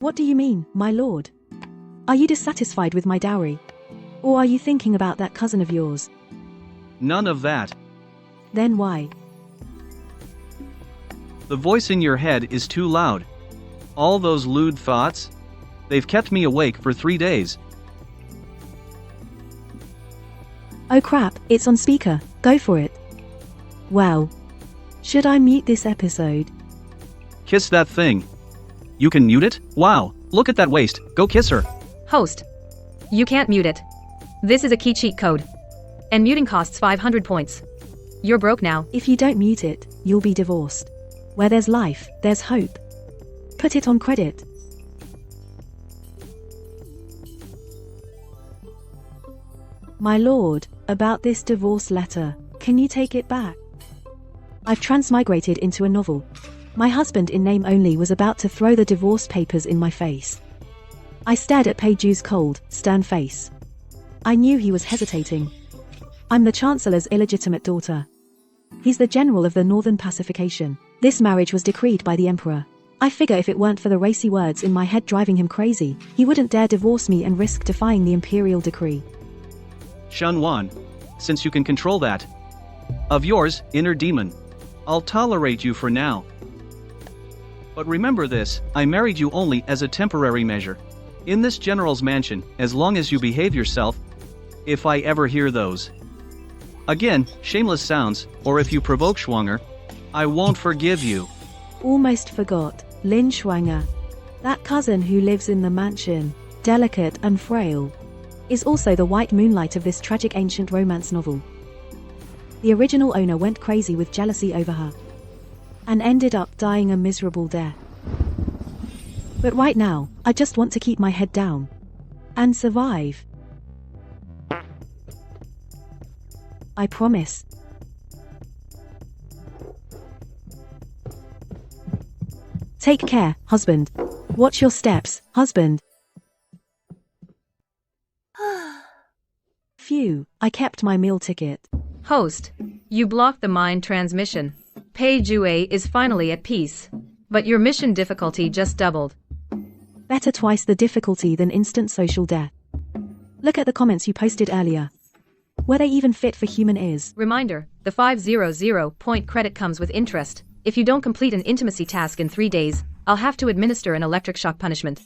What do you mean, my lord? Are you dissatisfied with my dowry? Or are you thinking about that cousin of yours? None of that. Then why? The voice in your head is too loud. All those lewd thoughts? They've kept me awake for 3 days. Oh crap, it's on speaker, go for it. Wow. Should I mute this episode? Kiss that thing. You can mute it? Wow, look at that waist, go kiss her. Host. You can't mute it. This is a key cheat code. And muting costs 500 points. You're broke now. If you don't mute it, you'll be divorced. Where there's life, there's hope. Put it on credit. My lord, about this divorce letter, can you take it back? I've transmigrated into a novel. My husband in name only was about to throw the divorce papers in my face. I stared at Peiju's cold, stern face. I knew he was hesitating. I'm the Chancellor's illegitimate daughter. He's the general of the Northern Pacification. This marriage was decreed by the Emperor. I figure if it weren't for the racy words in my head driving him crazy, he wouldn't dare divorce me and risk defying the imperial decree. Shunwan, since you can control that of yours, inner demon, I'll tolerate you for now. But remember this, I married you only as a temporary measure. In this general's mansion, as long as you behave yourself, if I ever hear those again, shameless sounds, or if you provoke Schwanger, I won't forgive you. Almost forgot, Lin Schwanger. That cousin who lives in the mansion, delicate and frail, is also the white moonlight of this tragic ancient romance novel. The original owner went crazy with jealousy over her, and ended up dying a miserable death. But right now, I just want to keep my head down, and survive. I promise. Take care, husband. Watch your steps, husband. Phew, I kept my meal ticket. Host. You blocked the mind transmission. Peijue is finally at peace. But your mission difficulty just doubled. Better twice the difficulty than instant social death. Look at the comments you posted earlier. Were they even fit for human ears? Reminder, the 500 point credit comes with interest. If you don't complete an intimacy task in 3 days, I'll have to administer an electric shock punishment.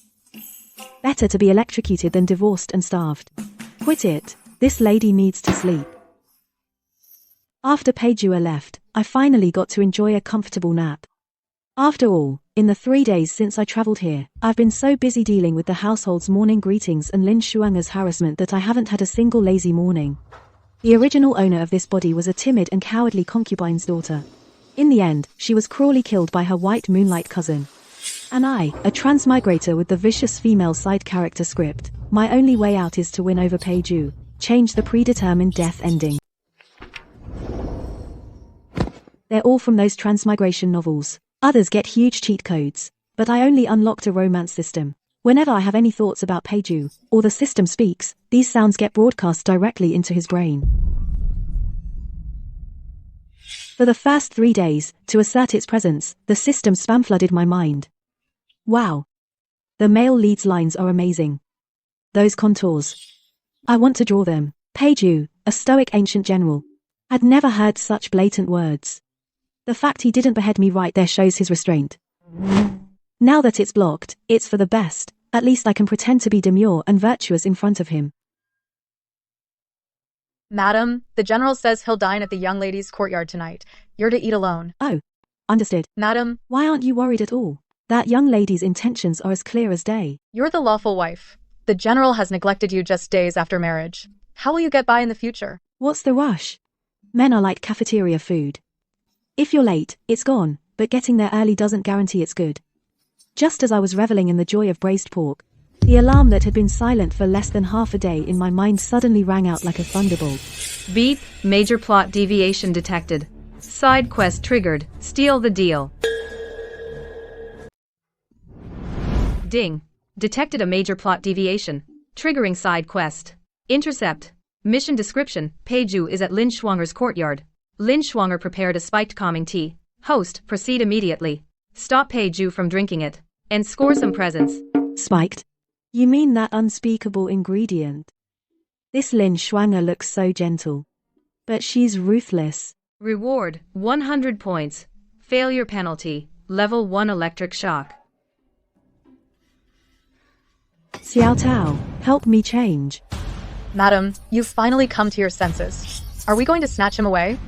Better to be electrocuted than divorced and starved. Quit it, this lady needs to sleep. After Peijua left, I finally got to enjoy a comfortable nap. After all, in the 3 days since I traveled here, I've been so busy dealing with the household's morning greetings and Lin Shuanger's harassment that I haven't had a single lazy morning. The original owner of this body was a timid and cowardly concubine's daughter. In the end, she was cruelly killed by her white moonlight cousin. And I, a transmigrator with the vicious female side character script, my only way out is to win over Peiju, change the predetermined death ending. They're all from those transmigration novels. Others get huge cheat codes, but I only unlocked a romance system. Whenever I have any thoughts about Peiju, or the system speaks, these sounds get broadcast directly into his brain. For the first 3 days, to assert its presence, the system spam flooded my mind. Wow. The male lead's lines are amazing. Those contours. I want to draw them. Peiju, a stoic ancient general. I'd never heard such blatant words. The fact he didn't behead me right there shows his restraint. Now that it's blocked, it's for the best. At least I can pretend to be demure and virtuous in front of him. Madam, the general says he'll dine at the young lady's courtyard tonight. You're to eat alone. Oh. Understood. Madam, Why aren't you worried at all? That young lady's intentions are as clear as day. you're the lawful wife. The general has neglected you just days after marriage. How will you get by in the future? What's the rush? Men are like cafeteria food. If you're late, it's gone, but getting there early doesn't guarantee it's good. Just as I was reveling in the joy of braised pork, the alarm that had been silent for less than half a day in my mind suddenly rang out like a thunderbolt. Beep, major plot deviation detected. Side quest triggered, steal the deal. Ding. Detected a major plot deviation. Triggering side quest. Intercept. Mission description, Peiju is at Lin Schwanger's courtyard. Lin Schwanger prepared a spiked calming tea. Host, proceed immediately. Stop Peiju from drinking it. And score some presents. Spiked? You mean that unspeakable ingredient? This Lin Shuanger looks so gentle. But she's ruthless. Reward, 100 points. Failure penalty, level 1 electric shock. Xiao Tao, help me change. Madam, you've finally come to your senses. Are we going to snatch him away?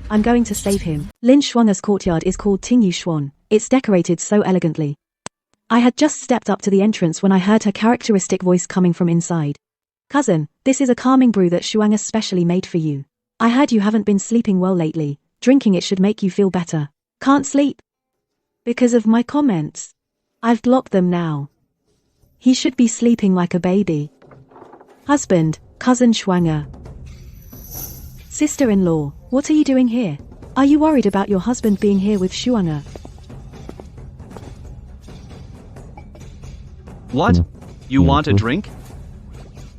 I'm going to save him. Lin Shuanger's courtyard is called Tingyu Xuan. It's decorated so elegantly. I had just stepped up to the entrance when I heard her characteristic voice coming from inside. Cousin, this is a calming brew that Shuanger specially made for you. I heard you haven't been sleeping well lately. Drinking it should make you feel better. Can't sleep? Because of my comments. I've blocked them now. He should be sleeping like a baby. Husband, cousin Shuanger. Sister-in-law, what are you doing here? Are you worried about your husband being here with Shuanger? What? You want a drink?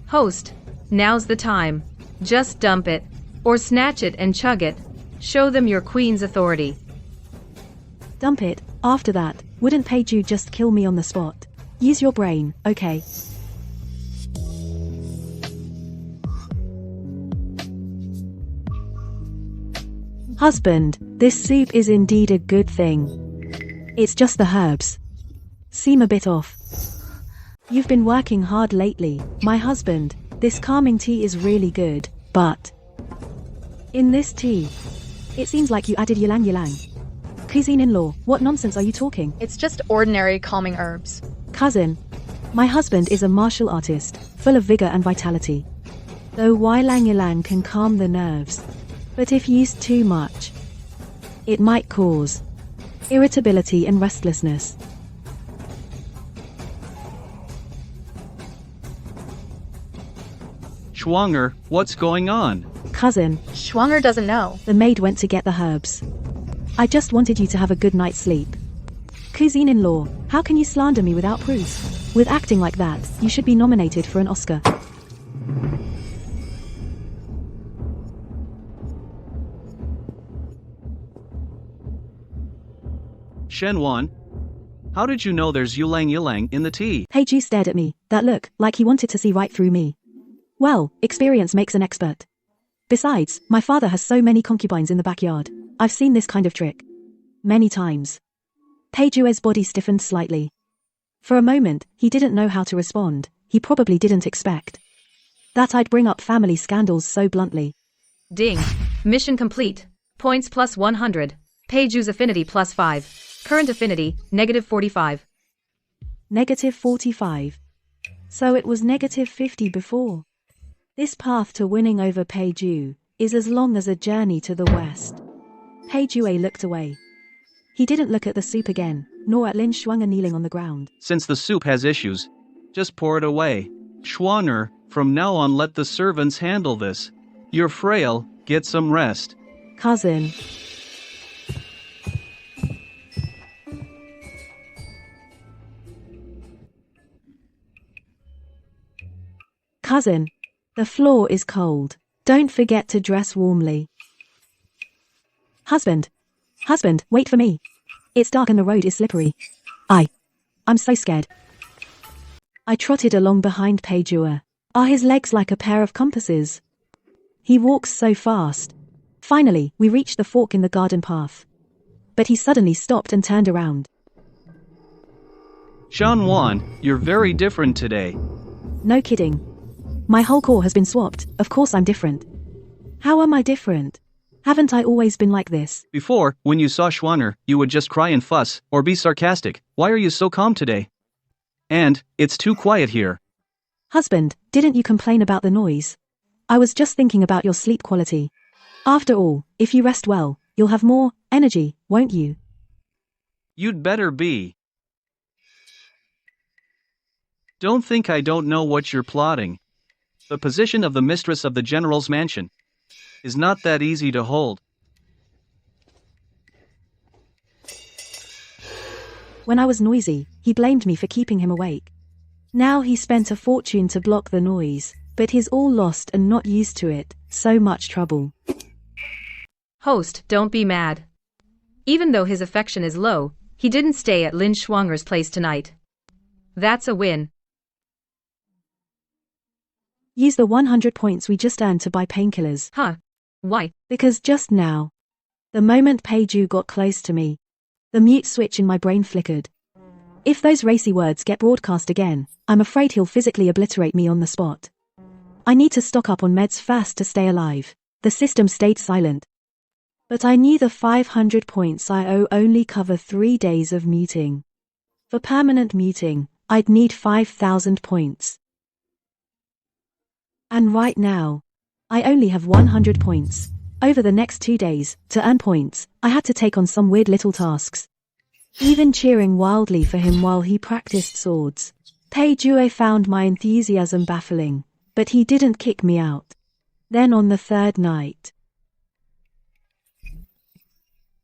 Host, now's the time. Just dump it. Or snatch it and chug it. Show them your queen's authority. Dump it. After that, wouldn't Peiju just kill me on the spot? Use your brain, okay? Husband, this soup is indeed a good thing. It's just the herbs. Seem a bit off. You've been working hard lately, my husband. This calming tea is really good, but in this tea, it seems like you added ylang ylang. Cousin-in-law, what nonsense are you talking? It's just ordinary calming herbs. Cousin, my husband is a martial artist, full of vigor and vitality. Though ylang ylang can calm the nerves, but if used too much, it might cause irritability and restlessness. Shuanger, what's going on? Cousin, Shuanger doesn't know. the maid went to get the herbs. I just wanted you to have a good night's sleep. Cousin-in-law, how can you slander me without proof? With acting like that, you should be nominated for an Oscar. Shenwan, how did you know there's ylang ylang in the tea? Peiju stared at me, that look, like he wanted to see right through me. Well, experience makes an expert. Besides, my father has so many concubines in the backyard. I've seen this kind of trick many times. Peiju's body stiffened slightly. For a moment, he didn't know how to respond. He probably didn't expect that I'd bring up family scandals so bluntly. Ding. Mission complete. Points plus 100. Peiju's affinity plus 5. Current affinity, negative 45. Negative 45. So it was negative 50 before. This path to winning over Peiju is as long as a journey to the west. Peiju looked away. He didn't look at the soup again, nor at Lin Shuanger kneeling on the ground. Since the soup has issues, just pour it away. Shuanger, from now on let the servants handle this. You're frail, get some rest. Cousin. Cousin. The floor is cold. Don't forget to dress warmly. Husband. Husband, wait for me. It's dark and the road is slippery. I'm so scared. I trotted along behind Peiju. Are his legs like a pair of compasses? He walks so fast. Finally, we reached the fork in the garden path. But he suddenly stopped and turned around. Shenwan, you're very different today. No kidding. My whole core has been swapped. Of course I'm different. How am I different? Haven't I always been like this? Before, when you saw Shuanger, you would just cry and fuss, or be sarcastic. Why are you so calm today? And, it's too quiet here. Husband, didn't you complain about the noise? I was just thinking about your sleep quality. After all, if you rest well, you'll have more energy, won't you? You'd better be. Don't think I don't know what you're plotting. The position of the mistress of the general's mansion is not that easy to hold. When I was noisy, he blamed me for keeping him awake. Now he spent a fortune to block the noise, but he's all lost and not used to it. So much trouble. Host, don't be mad. Even though his affection is low, he didn't stay at Lin Shuanger's place tonight. That's a win. Use the 100 points we just earned to buy painkillers. Huh. Why? Because just now, the moment Peju got close to me, the mute switch in my brain flickered. If those racy words get broadcast again, I'm afraid he'll physically obliterate me on the spot. I need to stock up on meds fast to stay alive. The system stayed silent. But I knew the 500 points I owe only cover 3 days of muting. For permanent muting, I'd need 5,000 points. And right now, I only have 100 points. Over the next 2 days, to earn points, I had to take on some weird little tasks. Even cheering wildly for him while he practiced swords. Peju found my enthusiasm baffling, but he didn't kick me out. Then on the third night.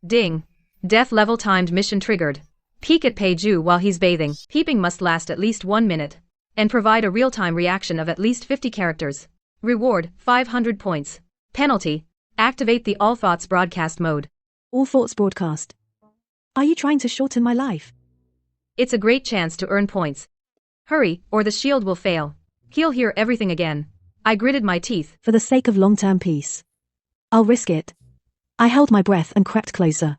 Ding. Death level timed mission triggered. Peek at Peju while he's bathing. Peeping must last at least 1 minute. And provide a real-time reaction of at least 50 characters. Reward, 500 points. Penalty, activate the All Thoughts broadcast mode. All Thoughts broadcast. Are you trying to shorten my life? It's a great chance to earn points. Hurry, or the shield will fail. He'll hear everything again. I gritted my teeth. For the sake of long-term peace. I'll risk it. I held my breath and crept closer.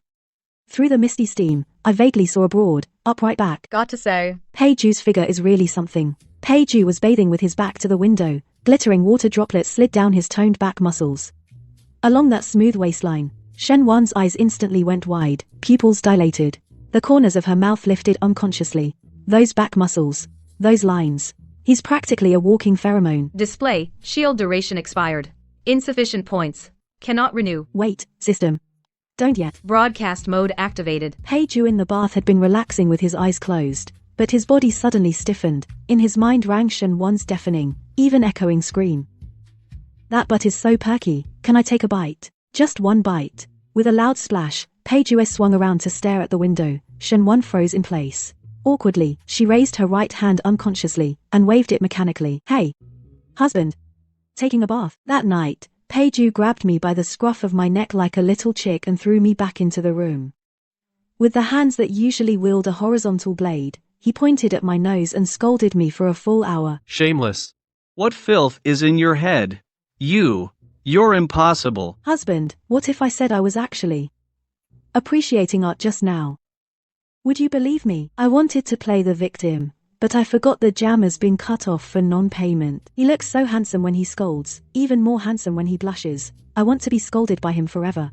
Through the misty steam, I vaguely saw a broad, upright back. Got to say, Peju's figure is really something. Peju was bathing with his back to the window, glittering water droplets slid down his toned back muscles. Along that smooth waistline, Shen Wan's eyes instantly went wide, pupils dilated. The corners of her mouth lifted unconsciously. Those back muscles. Those lines. He's practically a walking pheromone. Display, shield duration expired. Insufficient points. Cannot renew. Wait, system. Don't yet. Broadcast mode activated. Peju in the bath had been relaxing with his eyes closed, but his body suddenly stiffened. In his mind rang Shen Wan's deafening, even echoing scream. That butt is so perky, can I take a bite? Just one bite. With a loud splash, Peju swung around to stare at the window. Shen Wan froze in place. Awkwardly, she raised her right hand unconsciously, and waved it mechanically. Hey! Husband! Taking a bath. That night, Peju grabbed me by the scruff of my neck like a little chick and threw me back into the room. With the hands that usually wield a horizontal blade, he pointed at my nose and scolded me for a full hour. Shameless. What filth is in your head? You're impossible. Husband, what if I said I was actually appreciating art just now? Would you believe me? I wanted to play the victim, but I forgot the jammer's been cut off for non-payment. He looks so handsome when he scolds, even more handsome when he blushes. I want to be scolded by him forever.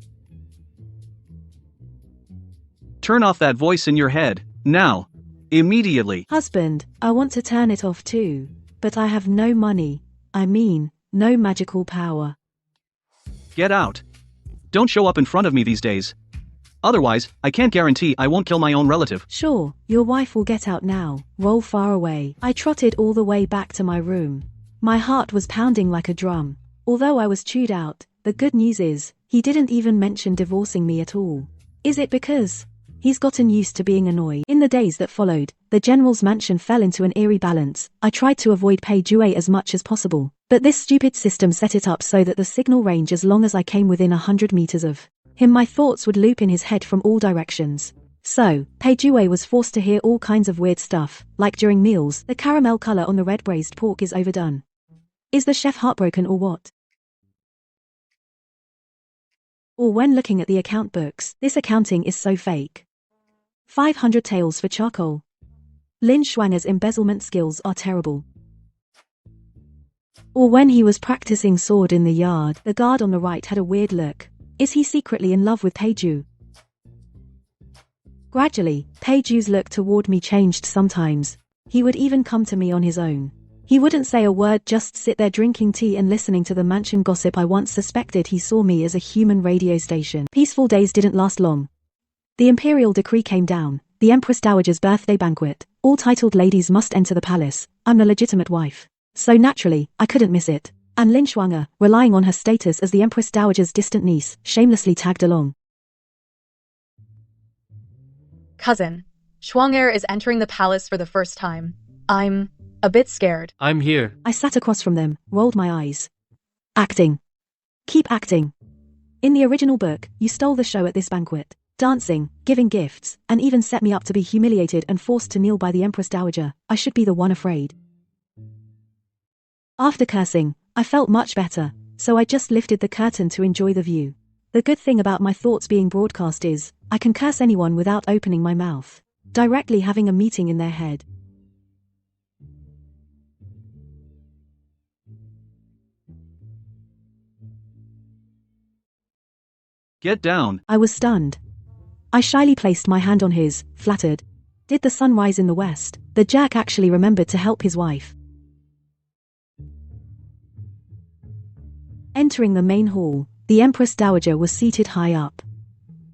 Turn off that voice in your head, now. Immediately. Husband, I want to turn it off too, but I have no money. I mean, no magical power. Get out. Don't show up in front of me these days. Otherwise, I can't guarantee I won't kill my own relative. Sure, your wife will get out now. Roll far away. I trotted all the way back to my room. My heart was pounding like a drum. Although I was chewed out, the good news is, he didn't even mention divorcing me at all. Is it because he's gotten used to being annoyed? In the days that followed, the general's mansion fell into an eerie balance. I tried to avoid Peju as much as possible, but this stupid system set it up so that the signal range as long as I came within 100 meters of him, my thoughts would loop in his head from all directions. So, Peju was forced to hear all kinds of weird stuff, like during meals, the caramel color on the red braised pork is overdone. Is the chef heartbroken or what? Or when looking at the account books, this accounting is so fake. 500 taels for charcoal. Lin Shuang's embezzlement skills are terrible. Or when he was practicing sword in the yard, the guard on the right had a weird look. Is he secretly in love with Peju? Gradually, Peju's look toward me changed sometimes. He would even come to me on his own. He wouldn't say a word, just sit there drinking tea and listening to the mansion gossip. I once suspected he saw me as a human radio station. Peaceful days didn't last long. The imperial decree came down. The Empress Dowager's birthday banquet. All titled ladies must enter the palace. I'm the legitimate wife. So naturally, I couldn't miss it. And Lin Shuang, relying on her status as the Empress Dowager's distant niece, shamelessly tagged along. cousin, Shuang'er is entering the palace for the first time. I'm a bit scared. I'm here. I sat across from them, rolled my eyes. Acting. Keep acting. In the original book, you stole the show at this banquet. dancing, giving gifts, and even set me up to be humiliated and forced to kneel by the Empress Dowager. I should be the one afraid. After cursing, I felt much better, so I just lifted the curtain to enjoy the view. The good thing about my thoughts being broadcast is, I can curse anyone without opening my mouth, directly having a meeting in their head. Get down. I was stunned. I shyly placed my hand on his, flattered. Did the sun rise in the west? The Jack actually remembered to help his wife. Entering the main hall, the Empress Dowager was seated high up.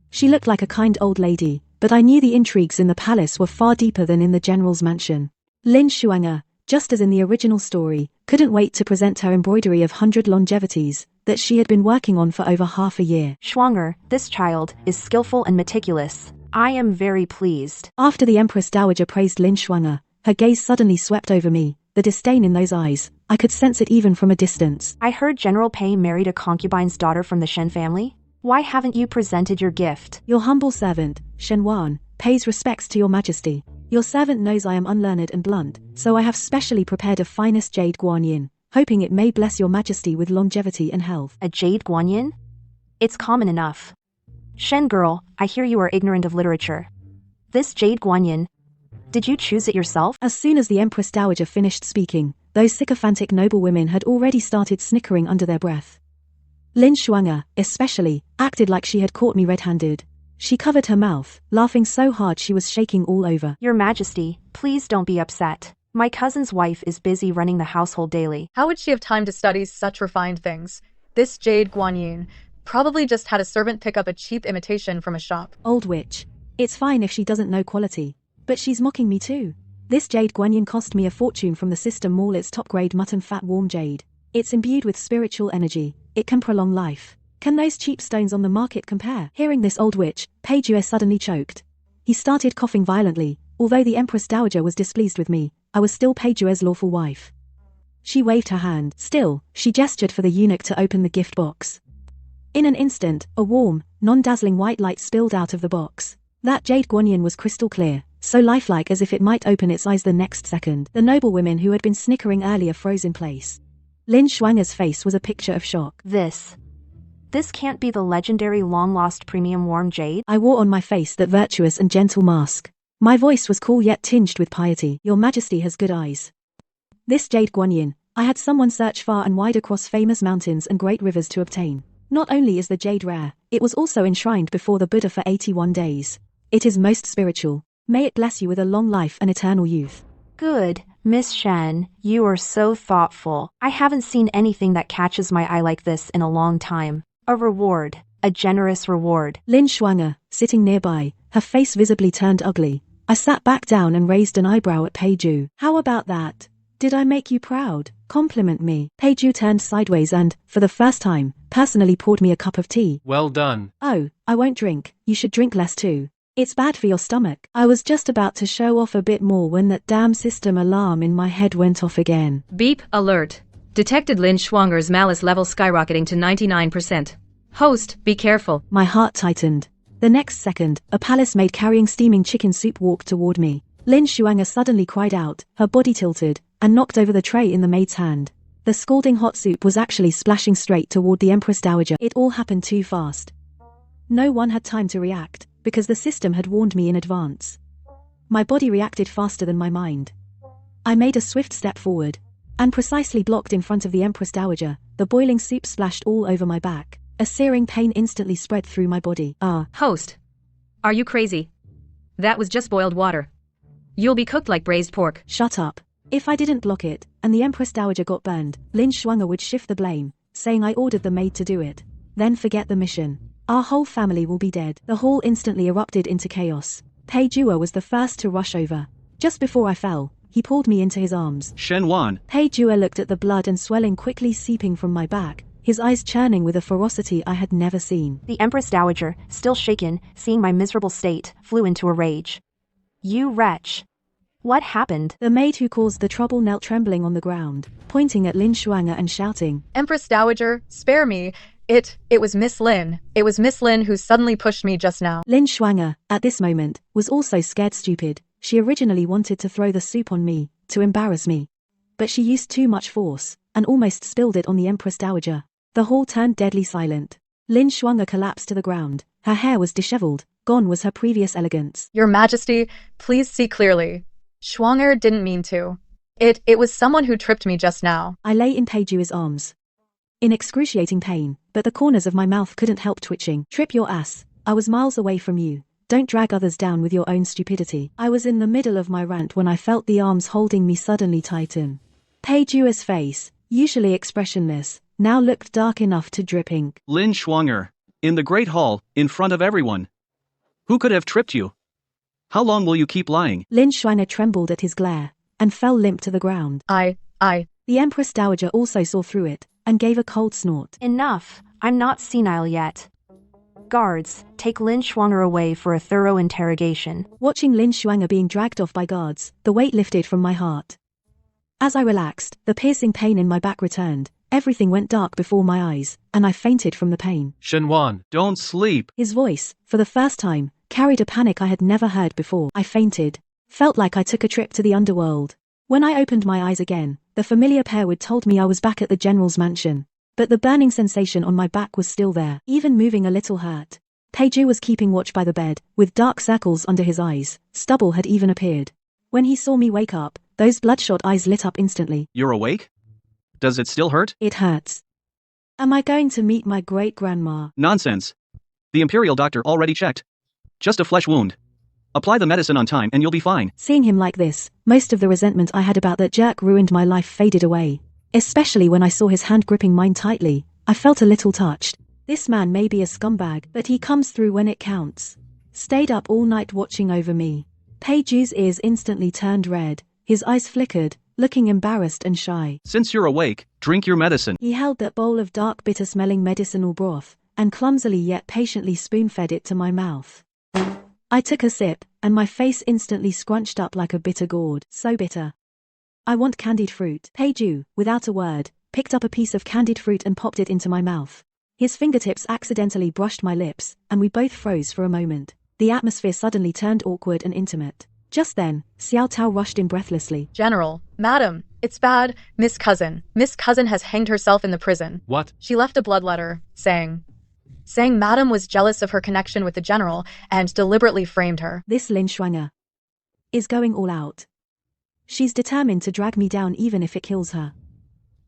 She looked like a kind old lady, but I knew the intrigues in the palace were far deeper than in the general's mansion. Lin Shuang'er, just as in the original story, couldn't wait to present her embroidery of 100 longevities that she had been working on for over half a year. Shuang'er, this child is skillful and meticulous. I am very pleased. After the Empress Dowager praised Lin Shuang'er, her gaze suddenly swept over me, the disdain in those eyes. I could sense it even from a distance. I heard General Pei married a concubine's daughter from the Shen family. Why haven't you presented your gift? Your humble servant, Shen Wan, pays respects to your majesty. Your servant knows I am unlearned and blunt, so I have specially prepared a finest jade guanyin, hoping it may bless your majesty with longevity and health. A jade guanyin? It's common enough. Shen girl, I hear you are ignorant of literature. This jade guanyin, did you choose it yourself? As soon as the Empress Dowager finished speaking, those sycophantic noblewomen had already started snickering under their breath. Lin Shuang'er, especially, acted like she had caught me red-handed. She covered her mouth, laughing so hard she was shaking all over. Your Majesty, please don't be upset. My cousin's wife is busy running the household daily. How would she have time to study such refined things? This Jade Guanyin probably just had a servant pick up a cheap imitation from a shop. Old witch. It's fine if she doesn't know quality. But she's mocking me too. This Jade Guanyin cost me a fortune from the system mall. It's top-grade mutton fat warm jade. It's imbued with spiritual energy. It can prolong life. Can those cheap stones on the market compare? Hearing this old witch, Pei Jue suddenly choked. He started coughing violently. Although the Empress Dowager was displeased with me, I was still Pei Jue's lawful wife. She waved her hand. Still, she gestured for the eunuch to open the gift box. In an instant, a warm, non-dazzling white light spilled out of the box. That Jade Guanyin was crystal clear, so lifelike as if it might open its eyes the next second. The noblewomen who had been snickering earlier froze in place. Lin Shuang'er's face was a picture of shock. This can't be the legendary long-lost premium warm jade? I wore on my face that virtuous and gentle mask. My voice was cool yet tinged with piety. Your Majesty has good eyes. This Jade Guanyin, I had someone search far and wide across famous mountains and great rivers to obtain. Not only is the jade rare, it was also enshrined before the Buddha for 81 days. It is most spiritual. May it bless you with a long life and eternal youth. Good, Miss Shen, you are so thoughtful. I haven't seen anything that catches my eye like this in a long time. A reward, a generous reward. Lin Shuang'er, sitting nearby, her face visibly turned ugly. I sat back down and raised an eyebrow at Pei Ju. How about that? Did I make you proud? Compliment me. Pei Ju turned sideways and, for the first time, personally poured me a cup of tea. Well done. Oh, I won't drink. You should drink less too. It's bad for your stomach. I was just about to show off a bit more when that damn system alarm in my head went off again. Beep alert. Detected Lin Shuang'er's malice level skyrocketing to 99%. Host, be careful. My heart tightened. The next second, a palace maid carrying steaming chicken soup walked toward me. Lin Shuang'er suddenly cried out, her body tilted, and knocked over the tray in the maid's hand. The scalding hot soup was actually splashing straight toward the Empress Dowager. It all happened too fast. No one had time to react, because the system had warned me in advance. My body reacted faster than my mind. I made a swift step forward, and precisely blocked in front of the Empress Dowager. The boiling soup splashed all over my back. A searing pain instantly spread through my body. Host. Are you crazy? That was just boiled water. You'll be cooked like braised pork. Shut up. If I didn't block it, and the Empress Dowager got burned, Lin Shuang'er would shift the blame, saying I ordered the maid to do it. Then forget the mission. Our whole family will be dead. The hall instantly erupted into chaos. Pei Jue was the first to rush over. Just before I fell, he pulled me into his arms. Shen Wan. Pei Jue looked at the blood and swelling quickly seeping from my back, his eyes churning with a ferocity I had never seen. The Empress Dowager, still shaken, seeing my miserable state, flew into a rage. You wretch. What happened? The maid who caused the trouble knelt trembling on the ground, pointing at Lin Shuang'er and shouting, Empress Dowager, spare me. It was Miss Lin. It was Miss Lin who suddenly pushed me just now. Lin Schwanger, at this moment, was also scared stupid. She originally wanted to throw the soup on me, to embarrass me. But she used too much force, and almost spilled it on the Empress Dowager. The hall turned deadly silent. Lin Schwanger collapsed to the ground. Her hair was disheveled. Gone was her previous elegance. Your Majesty, please see clearly. Schwanger didn't mean to. It was someone who tripped me just now. I lay in Peiju's arms, in excruciating pain, but the corners of my mouth couldn't help twitching. Trip your ass. I was miles away from you. Don't drag others down with your own stupidity. I was in the middle of my rant when I felt the arms holding me suddenly tighten. Peiju's face, usually expressionless, now looked dark enough to drip ink. Lin Schwanger, in the Great Hall, in front of everyone. Who could have tripped you? How long will you keep lying? Lin Schwanger trembled at his glare, and fell limp to the ground. The Empress Dowager also saw through it, and gave a cold snort. Enough. I'm not senile yet. Guards, take Lin Schwanger away for a thorough interrogation. Watching Lin Schwanger being dragged off by guards, the weight lifted from my heart. As I relaxed, the piercing pain in my back returned. Everything went dark before my eyes, and I fainted from the pain. Shenwan, don't sleep. His voice, for the first time, carried a panic I had never heard before. I fainted. Felt like I took a trip to the underworld. When I opened my eyes again, the familiar pairwood told me I was back at the general's mansion. But the burning sensation on my back was still there, even moving a little hurt. Peiju was keeping watch by the bed, with dark circles under his eyes. Stubble had even appeared. When he saw me wake up, those bloodshot eyes lit up instantly. You're awake? Does it still hurt? It hurts. Am I going to meet my great-grandma? Nonsense. The Imperial doctor already checked. Just a flesh wound. Apply the medicine on time and you'll be fine. Seeing him like this, most of the resentment I had about that jerk ruined my life faded away. Especially when I saw his hand gripping mine tightly, I felt a little touched. This man may be a scumbag, but he comes through when it counts. Stayed up all night watching over me. Peiju's ears instantly turned red, his eyes flickered, looking embarrassed and shy. Since you're awake, drink your medicine. He held that bowl of dark bitter-smelling medicinal broth, and clumsily yet patiently spoon-fed it to my mouth. I took a sip, and my face instantly scrunched up like a bitter gourd. So bitter. I want candied fruit. Peiju, without a word, picked up a piece of candied fruit and popped it into my mouth. His fingertips accidentally brushed my lips, and we both froze for a moment. The atmosphere suddenly turned awkward and intimate. Just then, Xiao Tao rushed in breathlessly. General, Madam, it's bad. Miss Cousin has hanged herself in the prison. What? She left a blood letter, saying Madam was jealous of her connection with the general and deliberately framed her. This Lin Schwanger is going all out. She's determined to drag me down even if it kills her.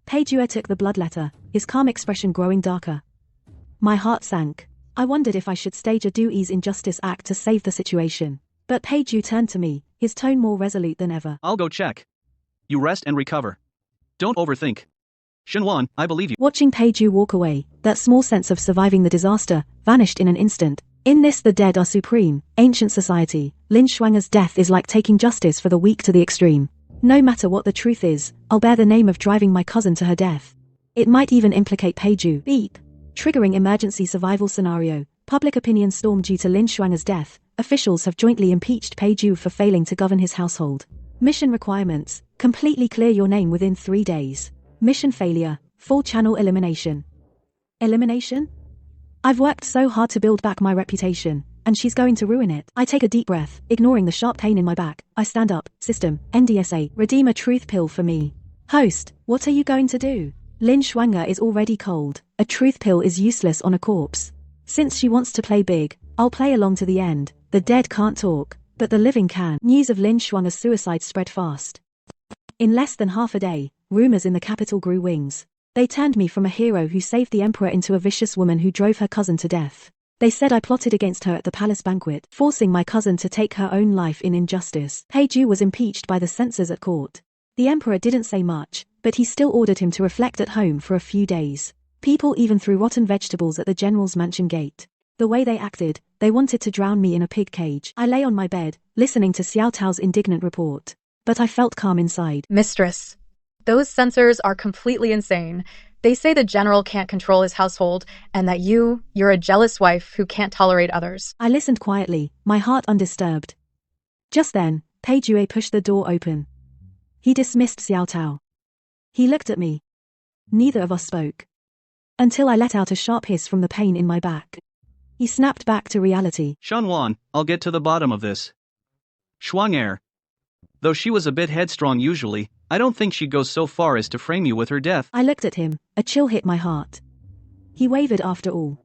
Peiju took the blood letter, his calm expression growing darker. My heart sank. I wondered if I should stage a do-ease injustice act to save the situation. But Peiju turned to me, his tone more resolute than ever. I'll go check. You rest and recover. Don't overthink. Shenwan, I believe you. Watching Peiju walk away, that small sense of surviving the disaster vanished in an instant. In this the dead are supreme, ancient society, Lin Schwanger's death is like taking justice for the weak to the extreme. No matter what the truth is, I'll bear the name of driving my cousin to her death. It might even implicate Peiju. Beep. Triggering emergency survival scenario. Public opinion storm due to Lin Schwanger's death. Officials have jointly impeached Peiju for failing to govern his household. Mission requirements. Completely clear your name within 3 days. Mission failure. Full channel elimination. Elimination? I've worked so hard to build back my reputation, and she's going to ruin it. I take a deep breath, ignoring the sharp pain in my back. I stand up. System, NDSA, redeem a truth pill for me. Host, what are you going to do? Lin Schwanger is already cold. A truth pill is useless on a corpse. Since she wants to play big, I'll play along to the end. The dead can't talk, but the living can. News of Lin Schwanger's suicide spread fast. In less than half a day, rumors in the capital grew wings. They turned me from a hero who saved the emperor into a vicious woman who drove her cousin to death. They said I plotted against her at the palace banquet, forcing my cousin to take her own life in injustice. Peiju was impeached by the censors at court. The emperor didn't say much, but he still ordered him to reflect at home for a few days. People even threw rotten vegetables at the general's mansion gate. The way they acted, they wanted to drown me in a pig cage. I lay on my bed, listening to Xiao Tao's indignant report. But I felt calm inside. Mistress, those censors are completely insane. They say the general can't control his household, and that you're a jealous wife who can't tolerate others. I listened quietly, my heart undisturbed. Just then, Peiju pushed the door open. He dismissed Xiao Tao. He looked at me. Neither of us spoke. until I let out a sharp hiss from the pain in my back. He snapped back to reality. Shanwan, I'll get to the bottom of this. Schwanger. Though she was a bit headstrong usually, I don't think she'd go so far as to frame you with her death. I looked at him, a chill hit my heart. He wavered after all.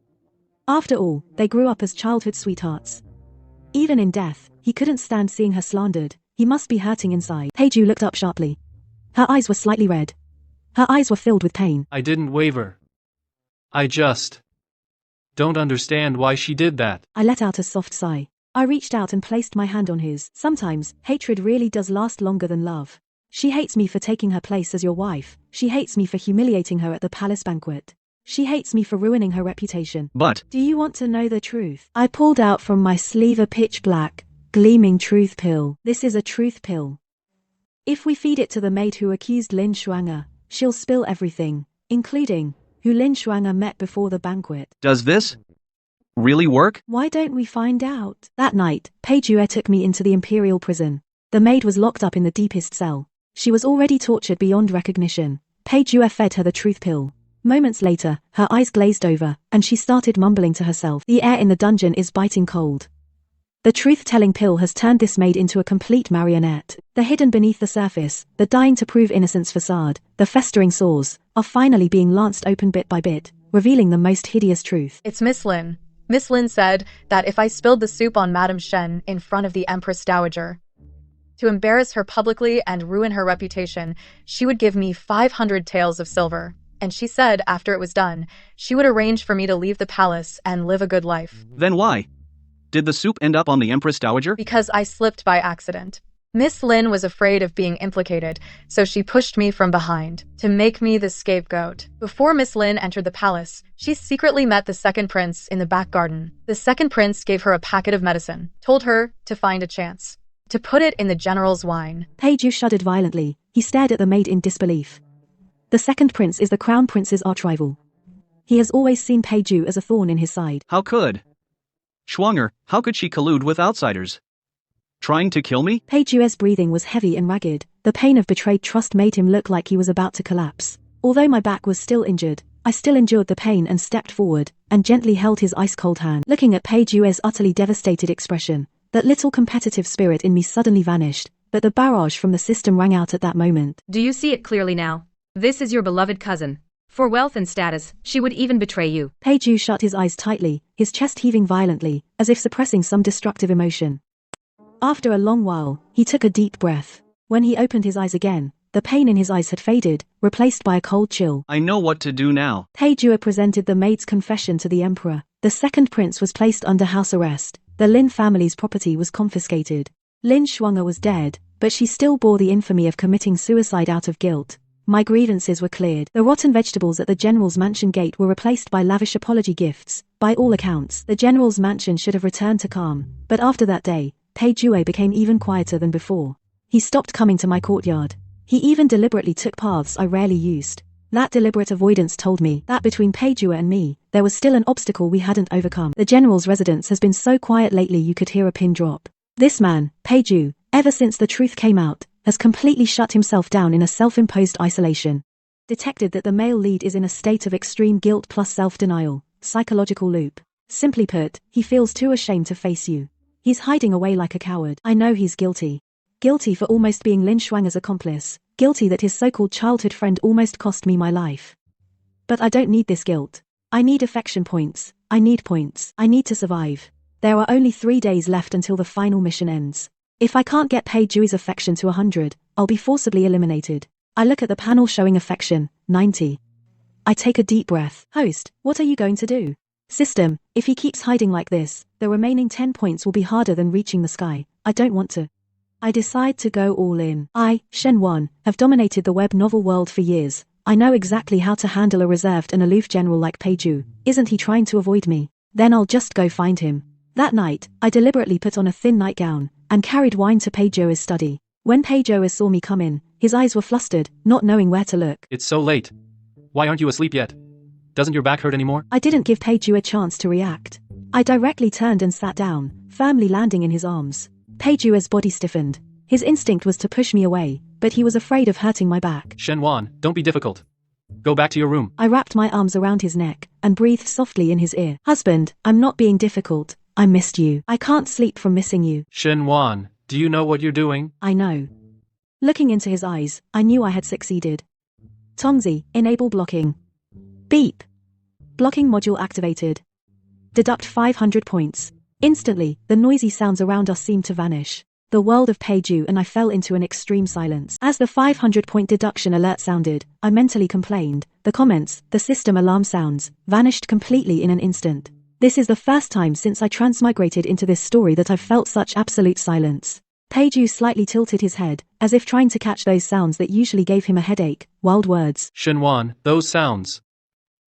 After all, they grew up as childhood sweethearts. Even in death, he couldn't stand seeing her slandered. He must be hurting inside. Peju looked up sharply. Her eyes were slightly red. Her eyes were filled with pain. I didn't waver. I just don't understand why she did that. I let out a soft sigh. I reached out and placed my hand on his. Sometimes, hatred really does last longer than love. She hates me for taking her place as your wife. She hates me for humiliating her at the palace banquet. She hates me for ruining her reputation. But do you want to know the truth? I pulled out from my sleeve a pitch black, gleaming truth pill. This is a truth pill. If we feed it to the maid who accused Lin Shuang'er, she'll spill everything, including who Lin Shuang'er met before the banquet. does this really work? Why don't we find out? That night, Peijue took me into the imperial prison. The maid was locked up in the deepest cell. She was already tortured beyond recognition. Peijue fed her the truth pill. Moments later, her eyes glazed over, and she started mumbling to herself. The air in the dungeon is biting cold. The truth-telling pill has turned this maid into a complete marionette. The hidden beneath the surface, the dying to prove innocence facade, the festering sores, are finally being lanced open bit by bit, revealing the most hideous truth. It's Miss Lin. Miss Lin said that if I spilled the soup on Madame Shen in front of the Empress Dowager, to embarrass her publicly and ruin her reputation, she would give me 500 taels of silver. And she said after it was done, she would arrange for me to leave the palace and live a good life. Then why did the soup end up on the Empress Dowager? Because I slipped by accident. Miss Lin was afraid of being implicated, so she pushed me from behind to make me the scapegoat. Before Miss Lin entered the palace, she secretly met the second prince in the back garden. The second prince gave her a packet of medicine, told her to find a chance, to put it in the general's wine. Peiju shuddered violently. He stared at the maid in disbelief. The second prince is the crown prince's archrival. He has always seen Peiju as a thorn in his side. How could Schwanger, how could she collude with outsiders? Trying to kill me? Peiju's breathing was heavy and ragged. The pain of betrayed trust made him look like he was about to collapse. Although my back was still injured, I still endured the pain and stepped forward, and gently held his ice-cold hand. Looking at Peiju's utterly devastated expression, that little competitive spirit in me suddenly vanished, but the barrage from the system rang out at that moment. Do you see it clearly now? This is your beloved cousin. For wealth and status, she would even betray you. Peiju shut his eyes tightly, his chest heaving violently, as if suppressing some destructive emotion. After a long while, he took a deep breath. When he opened his eyes again, the pain in his eyes had faded, replaced by a cold chill. I know what to do now. Peiju presented the maid's confession to the emperor. The second prince was placed under house arrest. The Lin family's property was confiscated. Lin Shuang'er was dead, but she still bore the infamy of committing suicide out of guilt. My grievances were cleared. The rotten vegetables at the general's mansion gate were replaced by lavish apology gifts. By all accounts, the general's mansion should have returned to calm. But after that day, Peiju became even quieter than before. He stopped coming to my courtyard. He even deliberately took paths I rarely used. That deliberate avoidance told me that between Peiju and me, there was still an obstacle we hadn't overcome. The general's residence has been so quiet lately you could hear a pin drop. This man, Peiju, ever since the truth came out, has completely shut himself down in a self-imposed isolation. Detected that the male lead is in a state of extreme guilt plus self-denial, psychological loop. Simply put, he feels too ashamed to face you. He's hiding away like a coward. I know he's guilty. Guilty for almost being Lin Shuang'er's accomplice. Guilty that his so-called childhood friend almost cost me my life. But I don't need this guilt. I need affection points. I need points. I need to survive. There are only 3 days left until the final mission ends. If I can't get Peiju's affection to 100, I'll be forcibly eliminated. I look at the panel showing affection, 90. I take a deep breath. Host, what are you going to do? System, if he keeps hiding like this, the remaining 10 points will be harder than reaching the sky. I don't want to. I decide to go all in. I, Shen Wan, have dominated the web novel world for years. I know exactly how to handle a reserved and aloof general like Peiju. Isn't he trying to avoid me? Then I'll just go find him. That night, I deliberately put on a thin nightgown and carried wine to Peiju's study. When Peiju saw me come in, his eyes were flustered, not knowing where to look. It's so late. Why aren't you asleep yet? Doesn't your back hurt anymore? I didn't give Peiju a chance to react. I directly turned and sat down, firmly landing in his arms. Peiju's body stiffened. His instinct was to push me away, but he was afraid of hurting my back. Shen Wan, don't be difficult. Go back to your room. I wrapped my arms around his neck and breathed softly in his ear. Husband, I'm not being difficult. I missed you. I can't sleep from missing you. Shen-wan, do you know what you're doing? I know. Looking into his eyes, I knew I had succeeded. Tongzi, enable blocking. Beep. Blocking module activated. Deduct 500 points. Instantly, the noisy sounds around us seemed to vanish. The world of Peiju and I fell into an extreme silence. As the 500-point deduction alert sounded, I mentally complained. The comments, the system alarm sounds, vanished completely in an instant. This is the first time since I transmigrated into this story that I've felt such absolute silence. Peiju slightly tilted his head, as if trying to catch those sounds that usually gave him a headache. Wild words. Shen-wan, those sounds.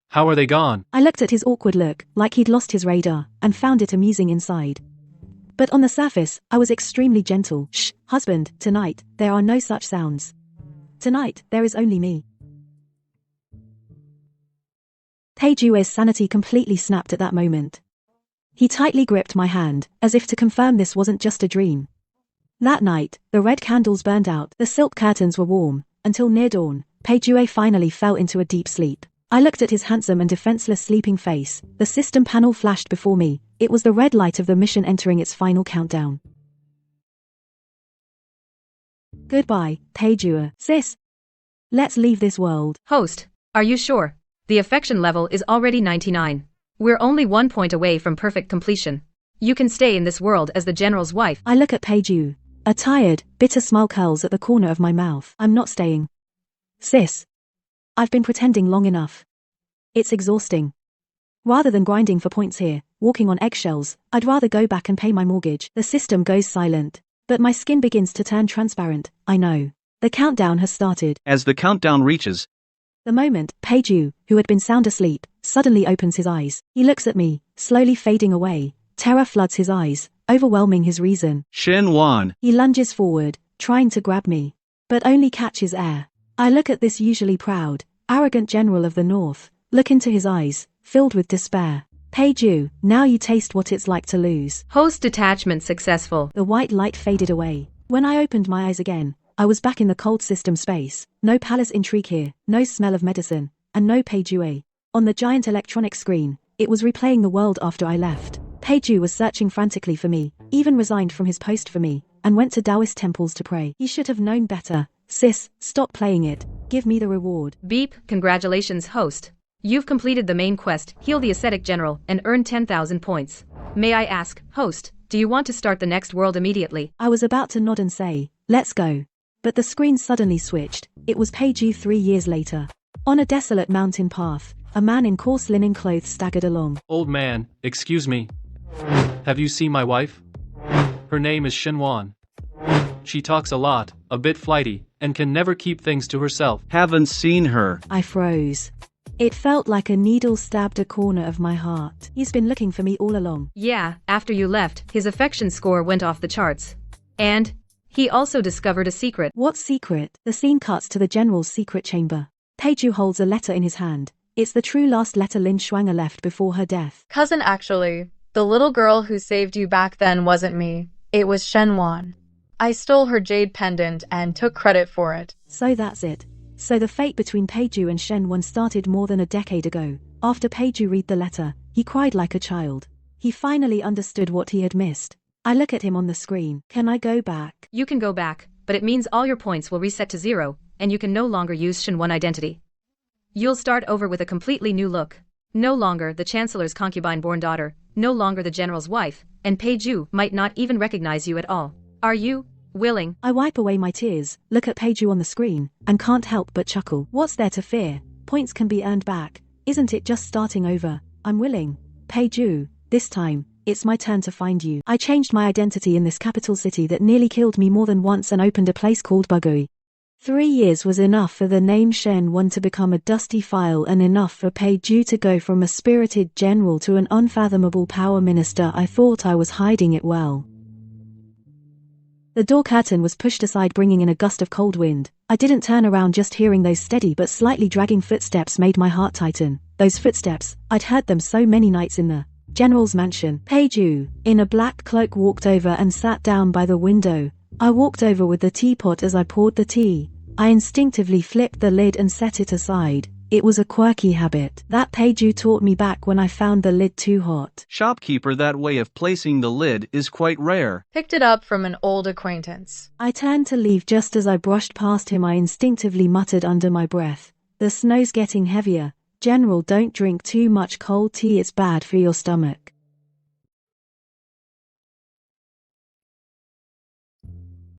How are they gone? I looked at his awkward look, like he'd lost his radar, and found it amusing inside. But on the surface, I was extremely gentle. Shh, husband, tonight, there are no such sounds. Tonight, there is only me. Peiju's sanity completely snapped at that moment. He tightly gripped my hand, as if to confirm this wasn't just a dream. That night, the red candles burned out, the silk curtains were warm, until near dawn, Peiju finally fell into a deep sleep. I looked at his handsome and defenseless sleeping face. The system panel flashed before me. It was the red light of the mission entering its final countdown. Goodbye, Peiju. Sis. Let's leave this world. Host, are you sure? The affection level is already 99. We're only 1 point away from perfect completion. You can stay in this world as the general's wife. I look at Peiju. A tired, bitter smile curls at the corner of my mouth. I'm not staying. Sis. I've been pretending long enough. It's exhausting. Rather than grinding for points here, walking on eggshells, I'd rather go back and pay my mortgage. The system goes silent. But my skin begins to turn transparent. I know. The countdown has started. As the countdown reaches, The moment, Peiju, who had been sound asleep, suddenly opens his eyes. He looks at me, slowly fading away. Terror floods his eyes, overwhelming his reason. Shen-wan. He lunges forward, trying to grab me, but only catches air. I look at this usually proud, arrogant general of the North, look into his eyes, filled with despair. Peiju, now you taste what it's like to lose. Host detachment successful. The white light faded away. When I opened my eyes again, I was back in the cold system space. No palace intrigue here, no smell of medicine, and no Peiju. On the giant electronic screen, it was replaying the world after I left. Peiju was searching frantically for me, even resigned from his post for me, and went to Taoist temples to pray. He should have known better. Sis, stop playing it. Give me the reward. Beep, congratulations, host. You've completed the main quest, heal the ascetic general, and earn 10,000 points. May I ask, host, do you want to start the next world immediately? I was about to nod and say, let's go. But the screen suddenly switched. It was Peiju 3 years later. On a desolate mountain path, a man in coarse linen clothes staggered along. Old man, excuse me. Have you seen my wife? Her name is Shen-wan. She talks a lot, a bit flighty, and can never keep things to herself. Haven't seen her. I froze. It felt like a needle stabbed a corner of my heart. He's been looking for me all along. Yeah, after you left, his affection score went off the charts. And he also discovered a secret. What secret? The scene cuts to the general's secret chamber. Peiju holds a letter in his hand. It's the true last letter Lin Shuang'er left before her death. Cousin, actually, the little girl who saved you back then wasn't me. It was Shen-wan. I stole her jade pendant and took credit for it. So that's it. So the fate between Peiju and Shen-wan started more than a decade ago. After Peiju read the letter, he cried like a child. He finally understood what he had missed. I look at him on the screen. Can I go back? You can go back, but it means all your points will reset to 0, and you can no longer use Shen-wan identity. You'll start over with a completely new look. No longer the Chancellor's concubine-born daughter, no longer the General's wife, and Peiju might not even recognize you at all. Are you willing? I wipe away my tears, look at Peiju on the screen, and can't help but chuckle. What's there to fear? Points can be earned back. Isn't it just starting over? I'm willing. Peiju, this time, it's my turn to find you. I changed my identity in this capital city that nearly killed me more than once and opened a place called Bugui. 3 years was enough for the name Shen-wan to become a dusty file and enough for Peiju to go from a spirited general to an unfathomable power minister. I thought I was hiding it well. The door curtain was pushed aside, bringing in a gust of cold wind. I didn't turn around. Just hearing those steady but slightly dragging footsteps made my heart tighten. Those footsteps, I'd heard them so many nights in the general's mansion. Peiju, in a black cloak, walked over and sat down by the window. I walked over with the teapot. As I poured the tea, I instinctively flipped the lid and set it aside. It was a quirky habit. That Peju taught me back when I found the lid too hot. Shopkeeper, that way of placing the lid is quite rare. Picked it up from an old acquaintance. I turned to leave just as I brushed past him. I instinctively muttered under my breath, "The snow's getting heavier. General, don't drink too much cold tea, it's bad for your stomach."